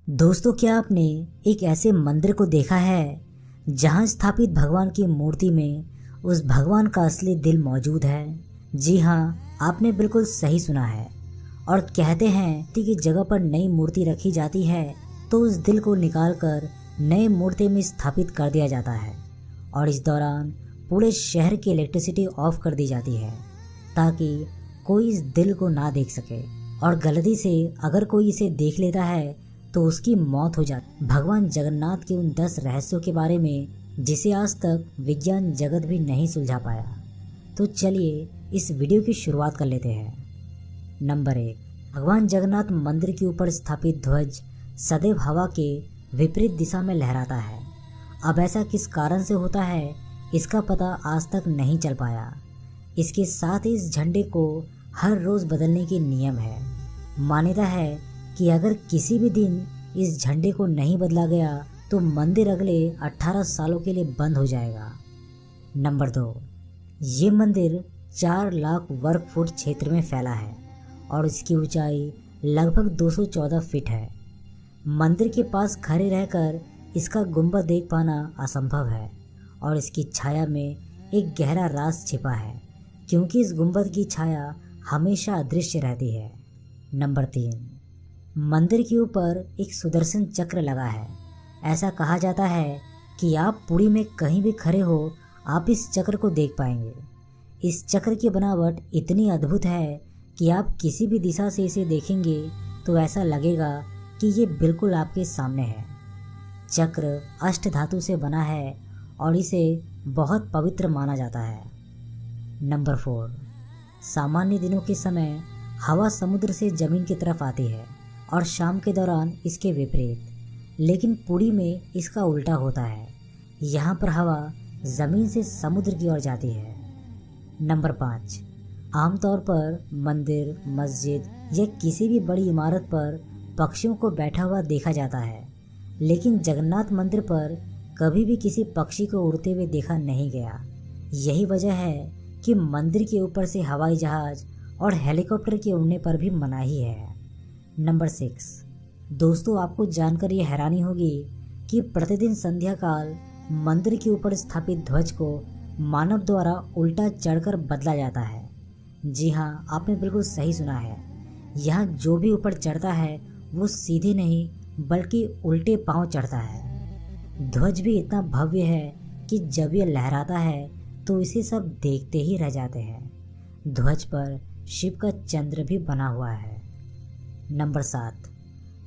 दोस्तों, क्या आपने एक ऐसे मंदिर को देखा है जहां स्थापित भगवान की मूर्ति में उस भगवान का असली दिल मौजूद है? जी हाँ, आपने बिल्कुल सही सुना है। और कहते हैं कि जगह पर नई मूर्ति रखी जाती है तो उस दिल को निकालकर नए मूर्ति में स्थापित कर दिया जाता है और इस दौरान पूरे शहर की इलेक्ट्रिसिटी ऑफ कर दी जाती है ताकि कोई इस दिल को ना देख सके। और गलती से अगर कोई इसे देख लेता है तो उसकी मौत हो जाती। भगवान जगन्नाथ के उन 10 रहस्यों के बारे में जिसे आज तक विज्ञान जगत भी नहीं सुलझा पाया। तो चलिए इस वीडियो की शुरुआत कर लेते हैं। नंबर 1, भगवान जगन्नाथ मंदिर के ऊपर स्थापित ध्वज सदैव हवा के विपरीत दिशा में लहराता है। अब ऐसा किस कारण से होता है इसका पता आज तक नहीं चल पाया। इसके साथ ही इस झंडे को हर रोज बदलने के नियम है। मान्यता है कि अगर किसी भी दिन इस झंडे को नहीं बदला गया तो मंदिर अगले 18 सालों के लिए बंद हो जाएगा। नंबर 2, ये मंदिर 4 लाख वर्ग फुट क्षेत्र में फैला है और इसकी ऊंचाई लगभग 214 फीट है। मंदिर के पास खड़े रहकर इसका गुंबद देख पाना असंभव है और इसकी छाया में एक गहरा राज छिपा है क्योंकि इस गुंबद की छाया हमेशा अदृश्य रहती है। नंबर 3, मंदिर के ऊपर एक सुदर्शन चक्र लगा है। ऐसा कहा जाता है कि आप पुरी में कहीं भी खड़े हो आप इस चक्र को देख पाएंगे। इस चक्र की बनावट इतनी अद्भुत है कि आप किसी भी दिशा से इसे देखेंगे तो ऐसा लगेगा कि ये बिल्कुल आपके सामने है। चक्र अष्ट धातु से बना है और इसे बहुत पवित्र माना जाता है। नंबर 4, सामान्य दिनों के समय हवा समुद्र से जमीन की तरफ आती है और शाम के दौरान इसके विपरीत। लेकिन पुरी में इसका उल्टा होता है। यहाँ पर हवा जमीन से समुद्र की ओर जाती है। नंबर 5, आमतौर पर मंदिर, मस्जिद या किसी भी बड़ी इमारत पर पक्षियों को बैठा हुआ देखा जाता है, लेकिन जगन्नाथ मंदिर पर कभी भी किसी पक्षी को उड़ते हुए देखा नहीं गया। यही वजह है कि मंदिर के ऊपर से हवाई जहाज और हेलीकॉप्टर के उड़ने पर भी मनाही है। नंबर 6, दोस्तों, आपको जानकर ये हैरानी होगी कि प्रतिदिन संध्या काल मंदिर के ऊपर स्थापित ध्वज को मानव द्वारा उल्टा चढ़कर बदला जाता है। जी हाँ, आपने बिल्कुल सही सुना है। यहाँ जो भी ऊपर चढ़ता है वो सीधे नहीं बल्कि उल्टे पांव चढ़ता है। ध्वज भी इतना भव्य है कि जब ये लहराता है तो इसे सब देखते ही रह जाते हैं। ध्वज पर शिव का चंद्र भी बना हुआ है। नंबर 7,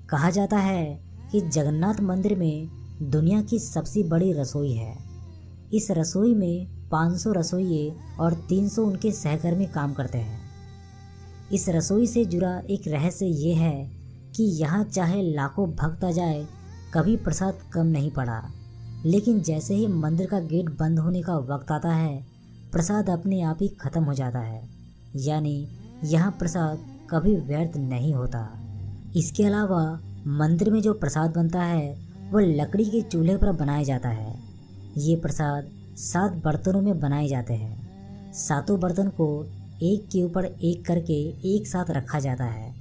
कहा जाता है कि जगन्नाथ मंदिर में दुनिया की सबसे बड़ी रसोई है। इस रसोई में 500 रसोइये और 300 उनके सहकर्मी काम करते हैं। इस रसोई से जुड़ा एक रहस्य ये है कि यहाँ चाहे लाखों भक्त आ जाए कभी प्रसाद कम नहीं पड़ा। लेकिन जैसे ही मंदिर का गेट बंद होने का वक्त आता है प्रसाद अपने आप ही खत्म हो जाता है। यानी यहाँ प्रसाद कभी व्यर्थ नहीं होता। इसके अलावा मंदिर में जो प्रसाद बनता है वो लकड़ी के चूल्हे पर बनाया जाता है। ये प्रसाद 7 बर्तनों में बनाए जाते हैं। 7 बर्तन को एक के ऊपर एक करके एक साथ रखा जाता है।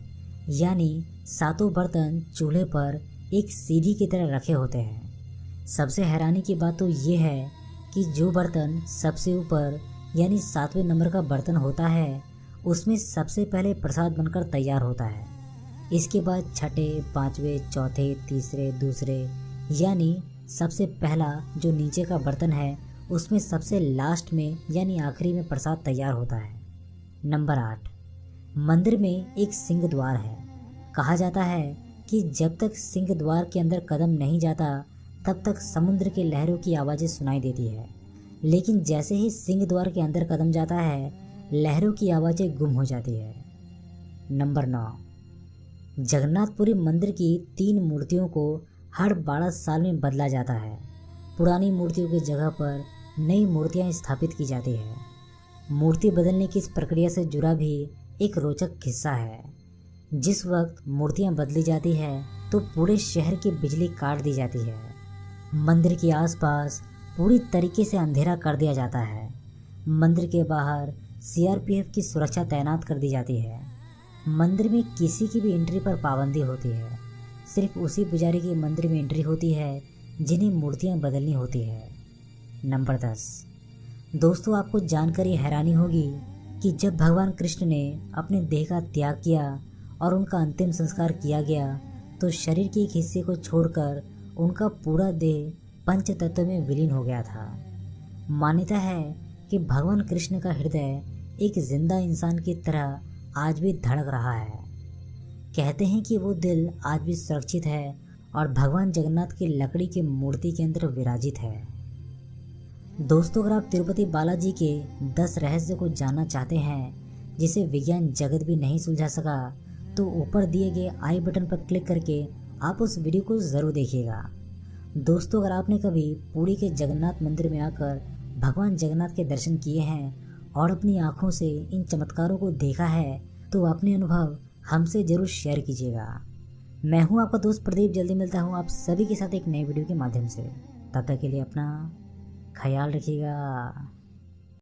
यानी 7 बर्तन चूल्हे पर एक सीढ़ी की तरह रखे होते हैं। सबसे हैरानी की बात तो ये है कि जो बर्तन सबसे ऊपर यानी 7वें नंबर का बर्तन होता है उसमें सबसे पहले प्रसाद बनकर तैयार होता है। इसके बाद छठे, 5वें, चौथे, तीसरे, दूसरे यानी सबसे पहला जो नीचे का बर्तन है उसमें सबसे लास्ट में यानी आखिरी में प्रसाद तैयार होता है। नंबर 8, मंदिर में एक सिंह द्वार है। कहा जाता है कि जब तक सिंह द्वार के अंदर कदम नहीं जाता तब तक समुद्र के लहरों की आवाज़ें सुनाई देती है, लेकिन जैसे ही सिंह द्वार के अंदर कदम जाता है लहरों की आवाज़ें गुम हो जाती है। नंबर 9, जगन्नाथपुरी मंदिर की 3 मूर्तियों को हर 12 साल में बदला जाता है। पुरानी मूर्तियों की जगह पर नई मूर्तियां स्थापित की जाती है। मूर्ति बदलने की इस प्रक्रिया से जुड़ा भी एक रोचक किस्सा है। जिस वक्त मूर्तियां बदली जाती है तो पूरे शहर की बिजली काट दी जाती है। मंदिर के आसपास पूरी तरीके से अंधेरा कर दिया जाता है। मंदिर के बाहर सीआरपीएफ की सुरक्षा तैनात कर दी जाती है। मंदिर में किसी की भी एंट्री पर पाबंदी होती है। सिर्फ उसी पुजारी की मंदिर में एंट्री होती है जिन्हें मूर्तियां बदलनी होती है। नंबर 10। दोस्तों, आपको जानकर ये हैरानी होगी कि जब भगवान कृष्ण ने अपने देह का त्याग किया और उनका अंतिम संस्कार किया गया तो शरीर के एक हिस्से को छोड़कर उनका पूरा देह पंच तत्व में विलीन हो गया था। मान्यता है कि भगवान कृष्ण का हृदय एक जिंदा इंसान की तरह आज भी धड़क रहा है। कहते हैं कि वो दिल आज भी सुरक्षित है और भगवान जगन्नाथ की लकड़ी की मूर्ति के अंदर विराजित है। दोस्तों, अगर आप तिरुपति बालाजी के 10 रहस्य को जानना चाहते हैं जिसे विज्ञान जगत भी नहीं सुलझा सका, तो ऊपर दिए गए आई बटन पर क्लिक करके आप उस वीडियो को ज़रूर देखिएगा। दोस्तों, अगर आपने कभी पुरी के जगन्नाथ मंदिर में आकर भगवान जगन्नाथ के दर्शन किए हैं और अपनी आँखों से इन चमत्कारों को देखा है तो अपने अनुभव हमसे ज़रूर शेयर कीजिएगा। मैं हूँ आपका दोस्त प्रदीप। जल्दी मिलता हूँ आप सभी के साथ एक नए वीडियो के माध्यम से। तब तक के लिए अपना ख्याल रखिएगा।